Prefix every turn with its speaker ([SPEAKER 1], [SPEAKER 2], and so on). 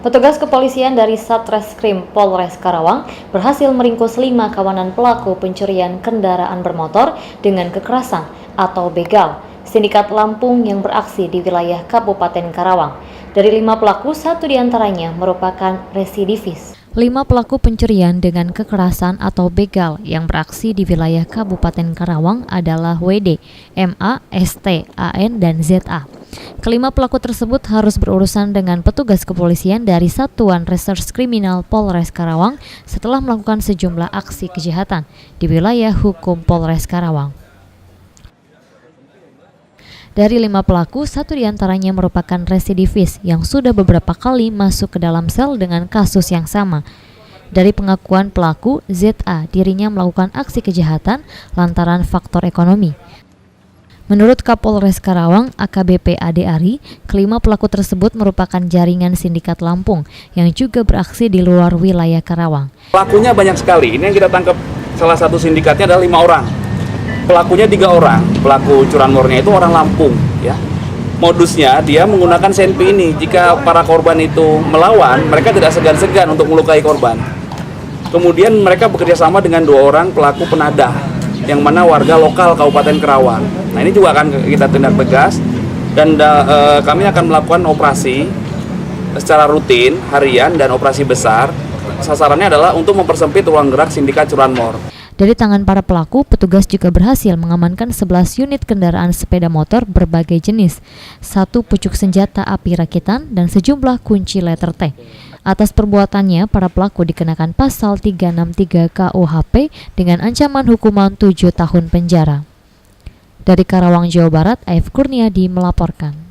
[SPEAKER 1] Petugas kepolisian dari Satreskrim Polres Karawang berhasil meringkus 5 kawanan pelaku pencurian kendaraan bermotor dengan kekerasan atau begal, sindikat Lampung yang beraksi di wilayah Kabupaten Karawang. Dari 5 pelaku, 1 diantaranya merupakan residivis. 5 pelaku pencurian dengan kekerasan atau begal yang beraksi di wilayah Kabupaten Karawang adalah WD, MA, ST, AN, dan ZA. Kelima pelaku tersebut harus berurusan dengan petugas kepolisian dari Satuan Reserse Kriminal Polres Karawang setelah melakukan sejumlah aksi kejahatan di wilayah hukum Polres Karawang. Dari 5 pelaku, 1 diantaranya merupakan residivis yang sudah beberapa kali masuk ke dalam sel dengan kasus yang sama. Dari pengakuan pelaku, ZA dirinya melakukan aksi kejahatan lantaran faktor ekonomi. Menurut Kapolres Karawang, AKBP Ade Ari, kelima pelaku tersebut merupakan jaringan sindikat Lampung yang juga beraksi di luar wilayah Karawang.
[SPEAKER 2] Pelakunya banyak sekali. Ini yang kita tangkap, salah satu sindikatnya adalah 5 orang. Pelakunya 3 orang. Pelaku curanmornya itu orang Lampung, ya. Modusnya dia menggunakan senpi ini. Jika para korban itu melawan, mereka tidak segan-segan untuk melukai korban. Kemudian mereka bekerja sama dengan 2 orang pelaku penadah, yang mana warga lokal Kabupaten Karawang. Nah, ini juga akan kita tindak tegas dan kami akan melakukan operasi secara rutin, harian, dan operasi besar. Sasarannya adalah untuk mempersempit ruang gerak sindikat curanmor.
[SPEAKER 1] Dari tangan para pelaku, petugas juga berhasil mengamankan 11 unit kendaraan sepeda motor berbagai jenis, 1 pucuk senjata api rakitan, dan sejumlah kunci letter T. Atas perbuatannya, para pelaku dikenakan pasal 363 KUHP dengan ancaman hukuman 7 tahun penjara. Dari Karawang, Jawa Barat, Aif Kurniadi melaporkan.